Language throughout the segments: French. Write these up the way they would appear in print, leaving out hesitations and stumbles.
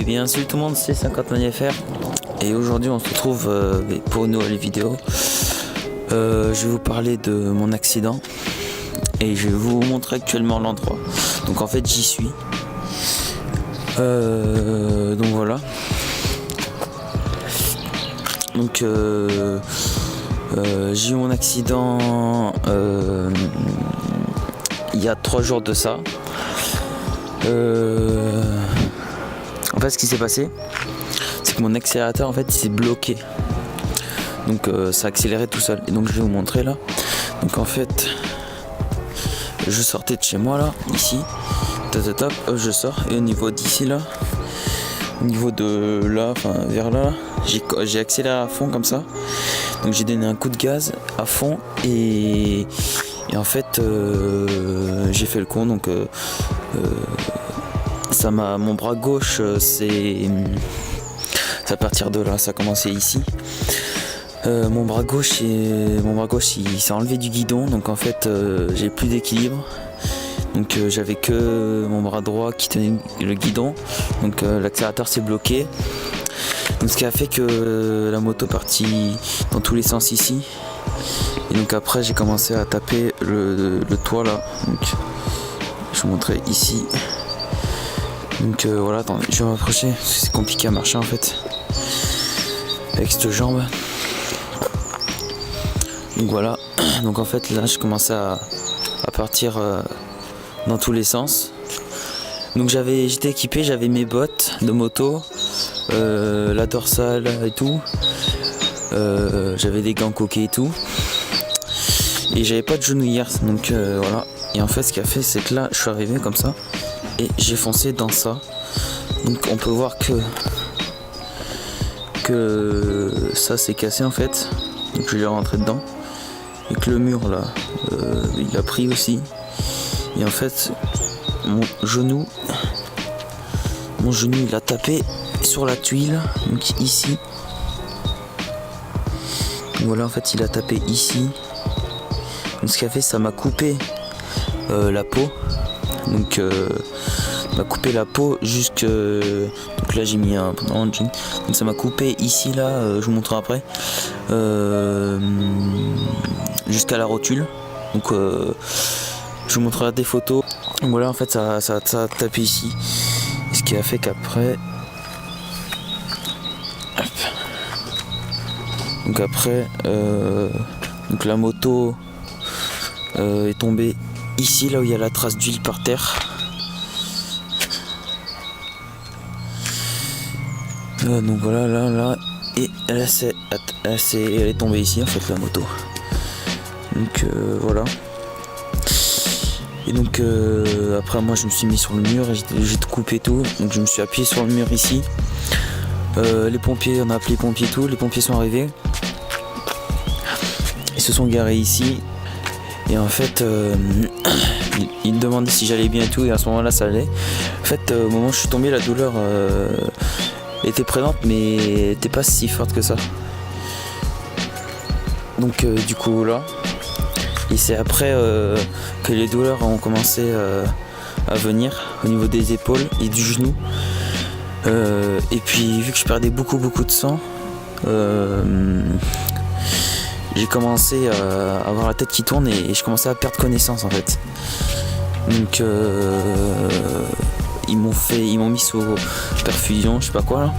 Et bien salut tout le monde, c'est 50ManiFR et aujourd'hui on se retrouve pour une nouvelle vidéo. Je vais vous parler de mon accident et je vais vous montrer actuellement l'endroit. Donc en fait j'y suis. Donc voilà. Donc j'ai eu mon accident il y a 3 jours de ça. En fait ce qui s'est passé, c'est que mon accélérateur en fait il s'est bloqué. Donc ça a accéléré tout seul. Et donc je vais vous montrer là. Donc en fait je sortais de chez moi là, ici. Je sors et au niveau d'ici là, au niveau de là, enfin vers là, j'ai accéléré à fond comme ça. Donc j'ai donné un coup de gaz à fond et en fait j'ai fait le con. Donc mon bras gauche c'est à partir de là, ça a commencé ici. Mon bras gauche il s'est enlevé du guidon, donc en fait j'ai plus d'équilibre. Donc j'avais que mon bras droit qui tenait le guidon, donc l'accélérateur s'est bloqué. Donc ce qui a fait que la moto est partie dans tous les sens ici. Et donc après j'ai commencé à taper le toit là. Donc je vous montrer ici. Donc voilà, attendez, je vais m'approcher parce que c'est compliqué à marcher en fait avec cette jambe. Donc voilà, donc en fait là je commençais à partir dans tous les sens. Donc j'étais équipé, j'avais mes bottes de moto, la dorsale et tout, j'avais des gants coquets et tout, et j'avais pas de genouillère. Donc voilà, et en fait ce qu'il a fait c'est que là je suis arrivé comme ça et j'ai foncé dans ça. Donc on peut voir que ça s'est cassé en fait. Donc je vais rentrer dedans et que le mur là il a pris aussi. Et en fait mon genou il a tapé sur la tuile, donc ici. Donc voilà, en fait il a tapé ici. Donc ce qu'il a fait, ça m'a coupé la peau. Donc m'a coupé la peau jusque, donc là j'ai mis un pantalon de jean. Donc ça m'a coupé ici là, je vous montrerai après, jusqu'à la rotule. Donc je vous montrerai des photos. Donc voilà, en fait ça a tapé ici. Et ce qui a fait qu'après, donc après donc la moto est tombée ici, là où il y a la trace d'huile par terre. Donc voilà, là, et elle est tombée ici en fait, la moto. Donc voilà. Et donc après moi je me suis mis sur le mur et j'ai coupé tout. Donc je me suis appuyé sur le mur ici. Les pompiers, on a appelé les pompiers et tout. Les pompiers sont arrivés. Ils se sont garés ici. Et en fait ils me demandaient si j'allais bien et tout. Et à ce moment là ça allait. En fait au moment où je suis tombé, la douleur était présente mais était pas si forte que ça. Donc du coup là, et c'est après que les douleurs ont commencé à venir au niveau des épaules et du genou. Et puis vu que je perdais beaucoup de sang, j'ai commencé à avoir la tête qui tourne et je commençais à perdre connaissance en fait. Donc ils m'ont mis sous perfusion, je sais pas quoi là.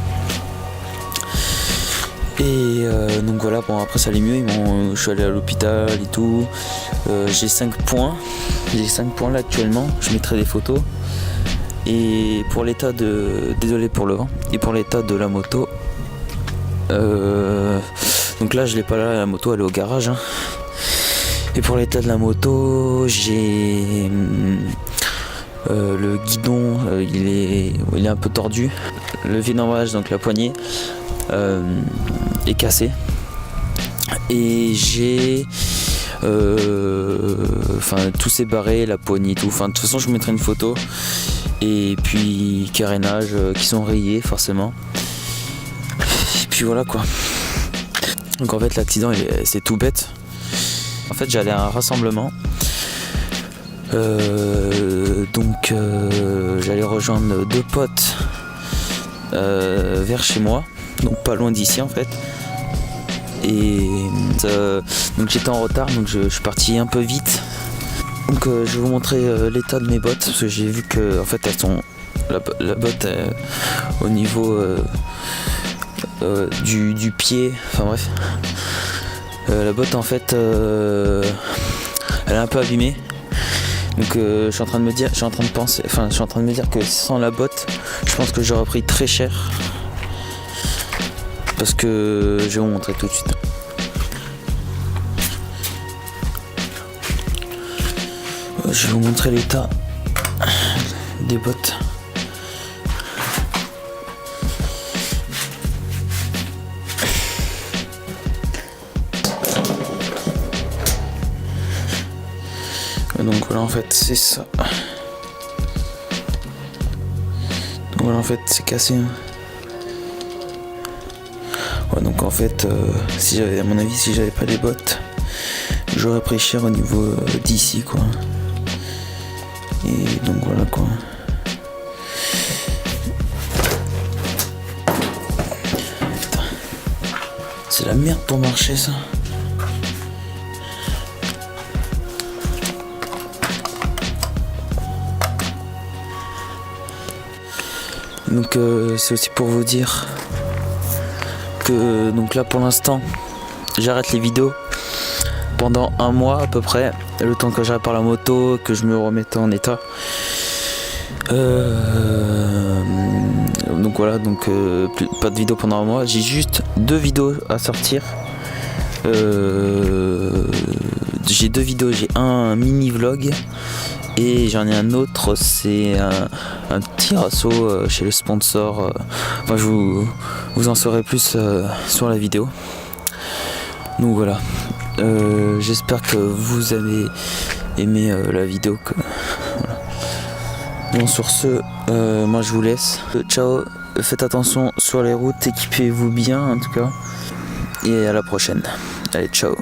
Et donc voilà, bon après ça allait mieux, je suis allé à l'hôpital et tout. J'ai 5 points là actuellement, je mettrai des photos. Et pour l'état désolé pour le vent, et pour l'état de la moto, donc là je l'ai pas là, la moto elle est au garage hein. Et pour l'état de la moto, j'ai le guidon il est un peu tordu, le levier d'embrayage, donc la poignée est cassée. Et j'ai tout s'est barré, la poignée et tout. Enfin de toute façon je vous mettrai une photo. Et puis carénage qui sont rayés forcément. Et puis voilà quoi. Donc en fait l'accident c'est tout bête. En fait j'allais à un rassemblement. Donc j'allais rejoindre 2 potes vers chez moi, donc pas loin d'ici en fait. Et donc j'étais en retard, donc je suis parti un peu vite. Donc je vais vous montrer l'état de mes bottes, parce que j'ai vu que en fait elles sont la botte au niveau du pied, enfin bref. La botte en fait elle est un peu abîmée. Donc je suis en train de me dire que sans la botte, je pense que j'aurais pris très cher. Parce que je vais vous montrer tout de suite. Je vais vous montrer l'état des bottes. Donc voilà, en fait c'est ça. Donc voilà, en fait c'est cassé. Ouais, donc en fait à mon avis si j'avais pas les bottes, j'aurais pris cher au niveau d'ici quoi. Et donc voilà quoi. Putain. C'est la merde pour marcher ça. Donc c'est aussi pour vous dire que donc là pour l'instant j'arrête les vidéos pendant un mois à peu près, le temps que je répare la moto, que je me remette en état. Donc voilà, donc pas de vidéo pendant un mois. J'ai juste 2 vidéos à sortir. J'ai 2 vidéos, j'ai un mini vlog et j'en ai un autre, c'est un petit assaut chez le sponsor. Enfin, vous en saurez plus sur la vidéo. Donc voilà. J'espère que vous avez aimé la vidéo. Voilà. Bon, sur ce, moi je vous laisse. Ciao, faites attention sur les routes, équipez-vous bien en tout cas. Et à la prochaine. Allez, ciao.